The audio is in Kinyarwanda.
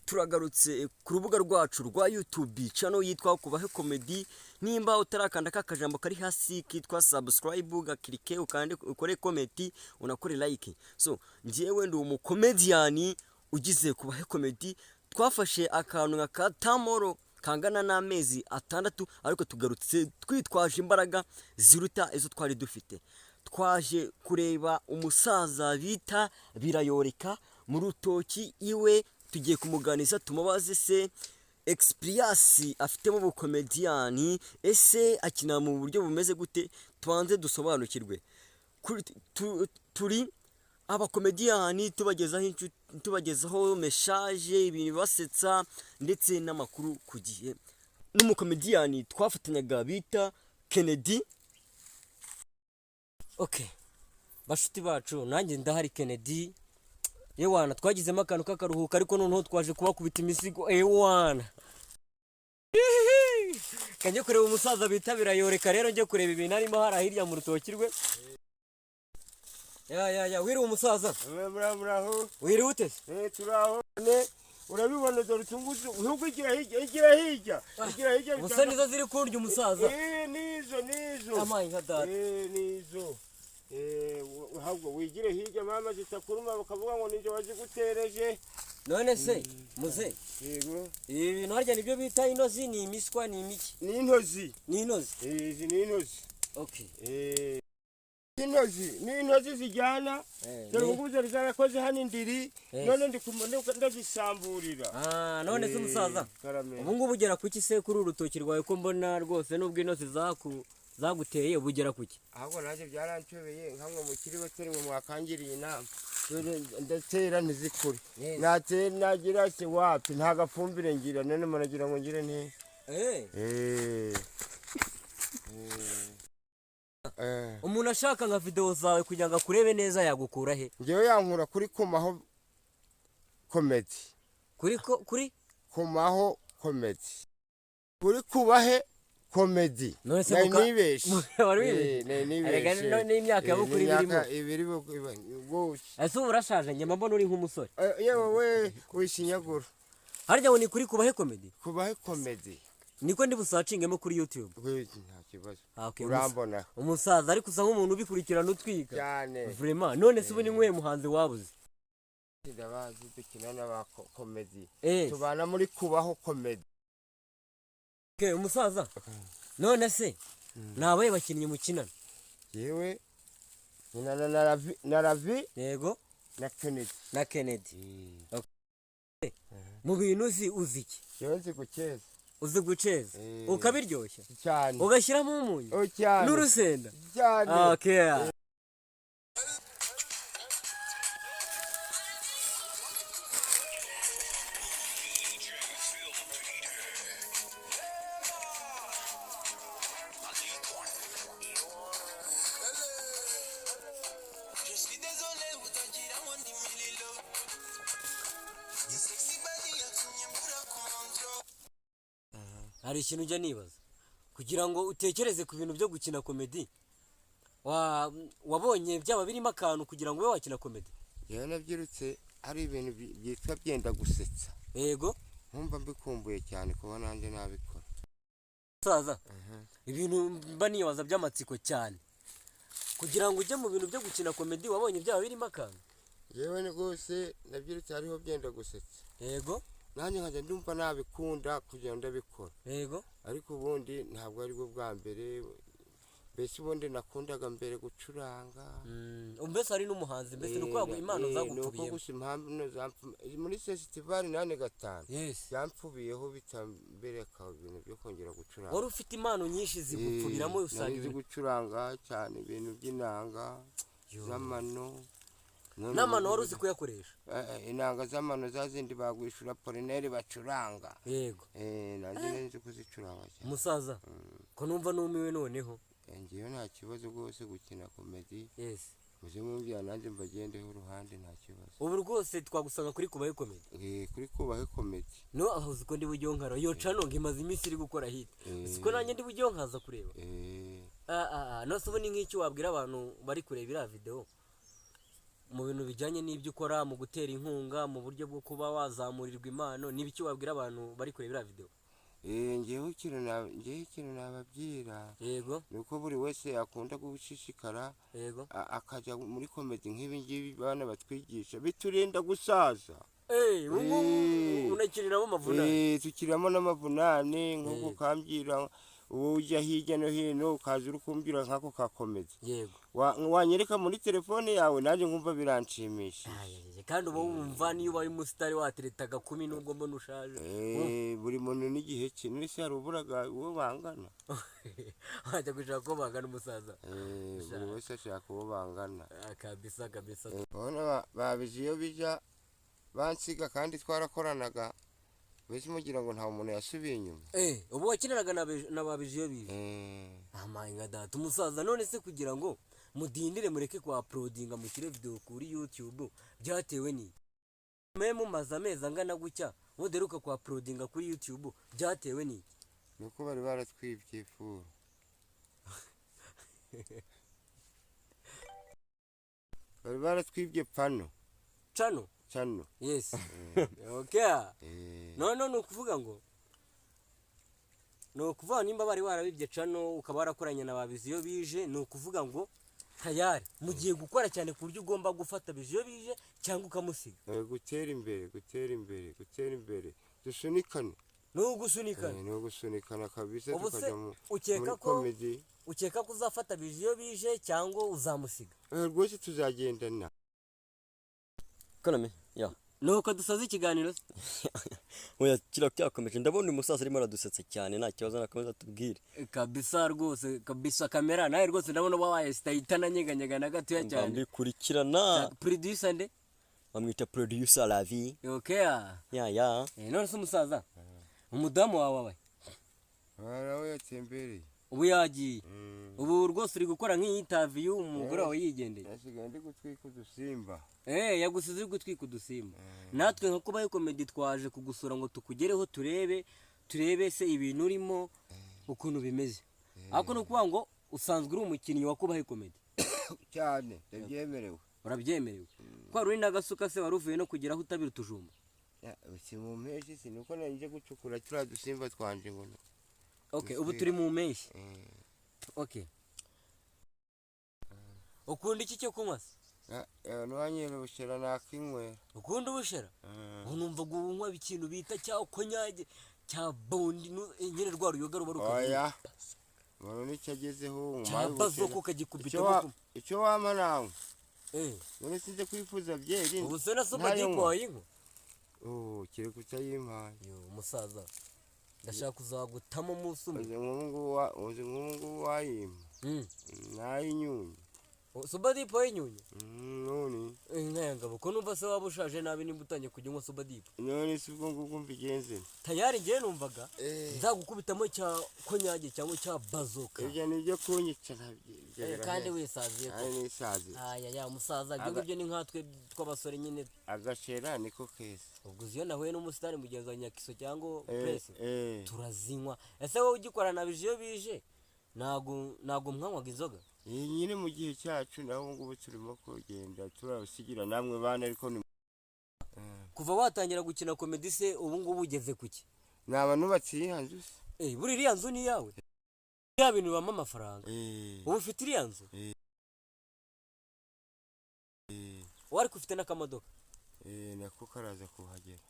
Turagarutse ku rubuga rwacu rwa YouTube channel yitwa Kubahe Comedy. Nimba utarakanda kakajambo kari hasi kitwa subscribe gakirike ukande ukore comment unakore like. So njyewe ndi umukomedian ugize Kubahe Comedy. Twafashe akantu nka katamoro kangana n'amezi atandatu ariko tugarutse twitwaje imbaraga ziruta izo twari dufite. Twaje kureba umusaza bita Birayoreka mu rutoki iwe, tugiye kumuganiza tumubaze se experience afite mu bukomediani, ese akina mu buryo bumeze gute. Tubanze dusobanukirwe turi abakomediani tubagezaho message, ibintu basetsa ndetse n'amakuru ku gihe. N'umukomediani twafatanyaga bita Kennedy. Okay, bashuti bacu, nanjye ndahari Kennedy. Ewana twagizemo akantu k'akaruhuko ariko noneho twaje kubakubita imisigo. Ewana kanje kureba umusaza bita Birayoreka, rero nje kureba ibintu arimo hara hirya mu rutoki rwe. Ya wiri umusaza. Muraho. Wiri ute? Turaho. Urabibona dore tunguze uhugu igira hirya. Musa nizo ziri kurya umusaza. Nizo. Amayi nka data. Nizo. Ahubwo wigire hirya mama zitakuruma bakavuga ngo nije waje gutereje. None se muze. Yego. Ibintu harya nibyo bita inozi, ni imiswa, ni imiki? Ni intozi. Izi ni intozi. Okay. Intozi zijyana. Dore uguze zarakoze hano indiri. None ndazisamburira. None se umusaza. Ubu ngubu ugera kuki se kuri urutoki rwawe ko mbona rwose nubwo intozi zaguteye ubugera kuki? Ahubwo naje byarancobeye nkamwe mukiri hoteli ngo mwakangiriye inama. Ndatera ntizikuri. Nagira se wapi nta gafumbire ngira, none muragira ngo ngire nti. Umuntu ashaka nka video zawe kugira ngo akurebe neza yagukura he? Ngewe yankura kuri Kumaho Comedy. Kuri Kumaho Comedy. Kuri Kubahe Comedy. None se nibeshe. Arega n'imyaka yabo kuri birimo. Ibiri gose. Ese urashaje nyama mbona uri nk'umusore. Yewe wishinyagura. Harya ngo ni kuri Kubahe Comedy? Kubahe Comedy. Niko ndi busacingemo kuri YouTube. Nta kibazo. Okay, urambona. Umusaza ariko usa nk'umuntu ubikurikirana utwika. Cyane. Vraiment. None se ubu ni nkwe muhanzi wabuze? Ndabazi dukina n'aba comedy. Tubana muri Kubaho Comedy. Okay, umusaza. None se nabaye bakinnyi mukinana? Yewe na Ravi. Yego. Na Kennedy. Okay. Mu bintu uzi iki? Yewe nzi gukeza. Uzi guceza ukabiryoshya cyane, ugashyiramo umunyu n'urusenda cyane. Okay. Hari ikintu ujya nibaza kugira ngo utekereze ku bintu byo gukina comedy, wabonye byaba birimo akantu kugira ngo ube wakina comedy? Yewe nabyirutse ari ibintu byitwa byenda gusetsa. Yego, nkumva mbikumbuye cyane kuba nanjye nabikora. Saza ibintu mba nibaza by'amatsiko cyane kugira ngo ujye mu bintu byo gukina comedy, wabonye byaba birimo akantu? Yewe rwose nabyirutse hariho byenda gusetsa. Yego, nanjye nkajya ndumva nabikunda kugira ngo ndabikora. Yego, ariko ubundi ntabwo ari bwo bwa mbere. Mbese ubundi nakundaga mbere gucuranga. Mbese ari n'umuhanzi, mbese nuko yaguha impano zagupfubiye? Nuko gusa impamvu muri festival 85. Yes. Yampfubiyeho bitambereka ibintu byo kongera gucuranga. Wari ufite impano nyinshi zigupfubiramo usanga ibintu gucuranga cyane, ibintu by'inanga z'amano. N'amano wari uzi kuyakoresha? Inanga z'amano zazindi bagwishura Polineri bacuranga. Yego. Nanjye nzi kuzicuranga cyane. Umusaza ko numva numiwe noneho. Ngiyo nta kibazo rwose gukina comedy. Yes. Muje mumbya nanjye mbagendeho uruhande nta kibazo. Ubu rwose twagusanga kuri Kubahe Comedy? Kuri Kubahe Comedy. No, aho uziko ndi bujyonkara yo channel ngimaze iminsi iri gukora hit. Uziko nanjye ndi bujyonkaza kureba. No, so ni nk'iki wabwira abantu bari kureba ira video? mu bintu bijyanye n'ibyo ukora mu gutera inkunga mu buryo bwo kuba wazamurirwa impano n'ibiki wabwira abantu bari kureba video? ngewe ikintu nababwira Yego. nuko buri wese akunda gushishikara Yego. akajya muri komedi nk'ibi ngibi bana batwigisha biturinda gusaza. Unakiriramo amavunane. Tukiramo n'amavunane nko gukambira ujya hirya no hino ukaza uri kumbwira nk'ako kakomeza. Yego. Wanyereka muri telefone yawe nanjye nkumva biranshimisha. Kandi uba wumva niyo ubaye umusitari wateretaga 10 nubwo mbona ushaje. Buri muntu n'igihe cye nese hari uburaga uwo bangana. Wajya gushaka ko bangana umusaza. Buri wese ashaka uwo bangana. Kabisa. Bona babije iyo bija bansiga kandi twarakoranaga. Bese mugira ngo nta umuntu yasubiye inyuma. Ubu wakiniraga na babije iyo bije. Amainga data umusaza none se kugira ngo mudindire mureke kwa uploadinga mu kire video kuri YouTube byatewe ni meme maza amezi angana gucya muderuka kwa uploadinga kuri YouTube byatewe ni nuko bari baratwibye ifuru. Bari baratwibye Chano. Yes. Okay. No nukuvuga ngo nukuvuga nimba bari warabibye Chano ukaba warakoranye na babizi iyo bije nukuvuga ngo tayari mugiye gukora cyane ku buryo ugomba gufata bije iyo bije cyangwa ukamusiga. Gutera imbere dusunikane. No gusunikana kabisa tukajya muri comedy. Ukeka ko uzafata bije iyo bije cyangwa uzamusiga? Rwose tuzagendana. Kaname ya nuko dusoza ikiganiro. Oya kirakomeje ndabona umusaza arimo aradusetsa cyane nta kibazo nakomeza tubwire. Kabisa rwose kabisa kamera nawe rwose ndabona wabaye stayitana nyeganyega na gatoya cyane. Mbikurikirana. Producer nde? Bamwita producer la vie. Okay. Ya. None se umusaza. Umudamu wawe. Warawe yatembereye. Ubu yagiye. Ubu rwose uri gukora nk'interview umugore wawe yigendeye. Yasigaye ndi gutwika udusimba. Yagusize gutwika udusimba. Natwe nko kubaye comedy twaje kugusura ngo tukugereho turebe se ibintu urimo ukuntu bimeze. Ako no kuba ngo usanzwe uri umukinnyi wa kubaye comedy. Cyane ndabyemerewe. Urabyemerewe. Kwa ruri nagasuka se waruvuye no kugeraho utabira tujumba. Si mu mpeshyi sinuko nanje gucukura tura dusimba twanje ngo. Okay, ubu turi mu mpeshyi. Okay. Ukunda iki cyo kunywa se? Nwanyera ubushera nakinywera. Ukunda ubushera? Unumva gunywa ikintu bita cya konyage cya bondi nyine rwa ruyoga ruba rukavuga. Oya. Mano nicyagezeho umaze ko kagikubita icyo wama nawe. None sinze kwifuza byeri. Ubu se nasoba gikwaye inko. Kire kutayimpaye. Umusaza. Ndashaka kuzagutamo umunsi umwe. Uzi nk'umungu wayima. Nayinyunye. Sobadipo yinyunye? None. Nkayangabo ko numva se waba ushaje nabi nimba utanye kujya unywa sobadipo. None si ubwo ngubwo mbigenze. Tayari ngiye numvaga nzagukubitamo cya konyage cyangwa cya bazoka. Ibyo nibyo kunyica nabyo. Kandi wisaziye ko. Ari nisaziye. Ya musaza ibyo ni nkatwe tw'abasore nyine. Agashera niko kese. Ubwo ziyo nahuye n'umusitari mugenzi wa Nyakiso cyangwa Press turazinywa. Ese wowe ugikorana bije iyo bije nago mwanywaga inzoga? Nyine mu gihe cyacu naho ngubu turimo kugenda turasigira namwe bana ariko ni kuva watangira gukina comedy se ubu ngubu ugeze kuki? Naba nubatse yihanzu se. Buri iriya nzu ni yawe? Ya bintu bama amafaranga. Ubu ufite iriya nzu? Wari kufite n'akamodoka? Nako karaza kuhagera.